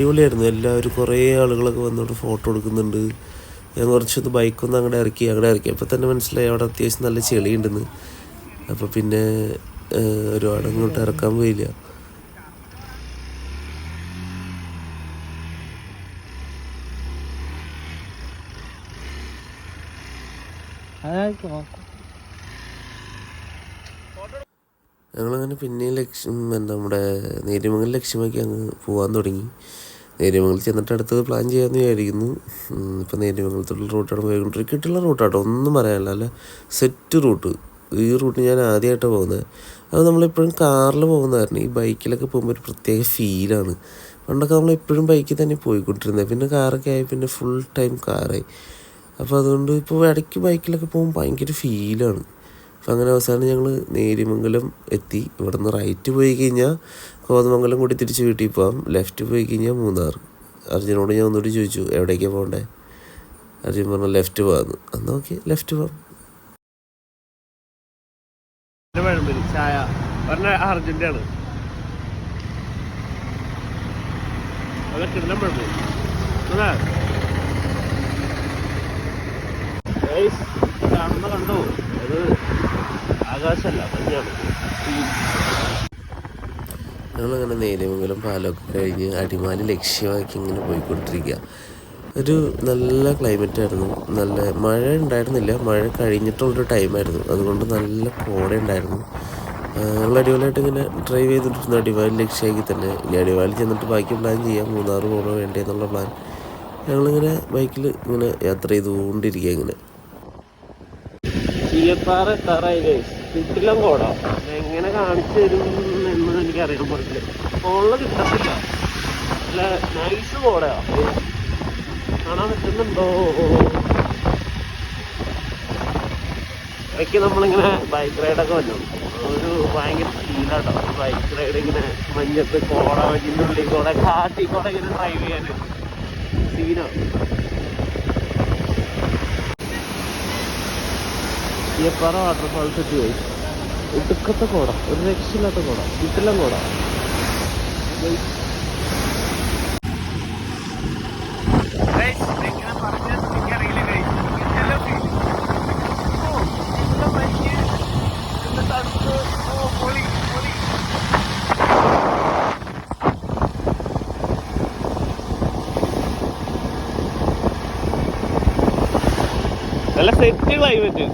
അടിപൊളിയായിരുന്നു. എല്ലാവരും കുറേ ആളുകളൊക്കെ വന്നോട്ട് ഫോട്ടോ എടുക്കുന്നുണ്ട്. ഞാൻ കുറച്ചൊന്ന് ബൈക്കൊന്ന് അങ്ങോട്ട് ഇറക്കി അപ്പോൾ തന്നെ മനസ്സിലായി അവിടെ അത്യാവശ്യം നല്ല ചെളിയുണ്ടെന്ന്. അപ്പോൾ പിന്നെ ഒരുപാട് അങ്ങോട്ട് ഇറക്കാൻ പോയില്ല. ഞങ്ങളങ്ങനെ പിന്നെയും നമ്മുടെ നേര്യമംഗലം ലക്ഷ്യമാക്കി അങ്ങ് പോകാൻ തുടങ്ങി. നേര്യമംഗലം ചെന്നിട്ട് അടുത്തത് പ്ലാൻ ചെയ്യാമെന്ന് വിചാരിക്കുന്നു. ഇപ്പം നേര്യമംഗലത്തുള്ള റൂട്ടാണ് പോയിക്കൊണ്ടിരിക്കുക. കിട്ടുള്ള റൂട്ടാട്ടോ, ഒന്നും പറയാനില്ല. അല്ല സെറ്റ് റൂട്ട്. ഈ റൂട്ട് ഞാൻ ആദ്യമായിട്ടാണ് പോകുന്നത്. അത് നമ്മളെപ്പോഴും കാറിൽ പോകുന്നതായിരുന്നു. ഈ ബൈക്കിലൊക്കെ പോകുമ്പോൾ ഒരു പ്രത്യേക ഫീലാണ്. പണ്ടൊക്കെ നമ്മളെപ്പോഴും ബൈക്കിൽ തന്നെ പോയിക്കൊണ്ടിരുന്നത്. പിന്നെ കാറൊക്കെ ആയി, പിന്നെ ഫുൾ ടൈം കാറായി. അപ്പോൾ അതുകൊണ്ട് ഇപ്പോൾ ഇടയ്ക്ക് ബൈക്കിലൊക്കെ പോകുമ്പോൾ ഭയങ്കര ഫീലാണ്. അപ്പം അങ്ങനെ അവസാനം ഞങ്ങൾ നേര്യമംഗലം എത്തി. ഇവിടെ നിന്ന് റൈറ്റ് പോയി കഴിഞ്ഞാൽ കോതമംഗലം കൂടി തിരിച്ച് വീട്ടിൽ പോകാം. ലെഫ്റ്റ് പോയി കഴിഞ്ഞാൽ മൂന്നാർ. അർജുനോട് ഞാൻ ഒന്നുകൂടി ചോദിച്ചു എവിടേക്കാണ് പോകണ്ടേ. അർജുൻ പറഞ്ഞു ലെഫ്റ്റ് പോകാമെന്ന്. എന്നാൽ ഓക്കെ, ലെഫ്റ്റ് പോകാം. ചായ പറഞ്ഞ അർജുൻ്റെ ആണ്. കണ്ടോ, അത് ആകാശമല്ല, മഞ്ഞാണ്. ഞങ്ങളങ്ങനെ നേര്യമംഗലം പാലമൊക്കെ കഴിഞ്ഞ് അടിമാലി ലക്ഷ്യമാക്കി ഇങ്ങനെ പോയിക്കൊണ്ടിരിക്കുക. ഒരു നല്ല ക്ലൈമറ്റായിരുന്നു. നല്ല മഴ ഉണ്ടായിരുന്നില്ല, മഴ കഴിഞ്ഞിട്ടുള്ളൊരു ടൈമായിരുന്നു. അതുകൊണ്ട് നല്ല കോട ഉണ്ടായിരുന്നു. ഞങ്ങൾ അടിപൊളിയായിട്ട് ഇങ്ങനെ ഡ്രൈവ് ചെയ്തിട്ടിരുന്നു അടിമാലി ലക്ഷ്യമാക്കി തന്നെ. ഇനി അടിമാലി ചെന്നിട്ട് ബാക്കി പ്ലാൻ ചെയ്യാം, മൂന്നാർ പോകണോ വേണ്ടേ എന്നുള്ള പ്ലാൻ. ഞങ്ങളിങ്ങനെ ബൈക്കിൽ ഇങ്ങനെ യാത്ര ചെയ്തുകൊണ്ടിരിക്കുക. ഇങ്ങനെ ചീയപ്പാറ എത്താറായില്ലേ, ചുറ്റിലും കോട. എങ്ങനെ കാണിച്ചു തരും എന്ന് എനിക്കറിയാൻ പറ്റില്ല. ഫോണിൽ കിട്ടത്തില്ല. അല്ല നൈസ് കോടയാ, കാണാൻ പറ്റുന്നുണ്ടോ? ഇടയ്ക്ക് നമ്മളിങ്ങനെ ബൈക്ക് റൈഡൊക്കെ വന്നു. ഒരു ഭയങ്കര ഫീലാട്ടോ ബൈക്ക് റൈഡ്. ഇങ്ങനെ മഞ്ഞത്ത് കോട, മഞ്ഞിൻ്റെ ഉള്ളിൽ കൂടെ കാട്ടി കൂടെ ഇങ്ങനെ ഡ്രൈവ് ചെയ്യാൻ സീനാണ്. ചീയപ്പാറ വാട്ടർഫാൾസ് എത്തി പോയി. ഒടുക്കത്തെ കോട, ഒരു രക്ഷയില്ലാത്ത കോട, ചുറ്റിലും കോട. നല്ല സെറ്റ് ക്ലൈമറ്റ്,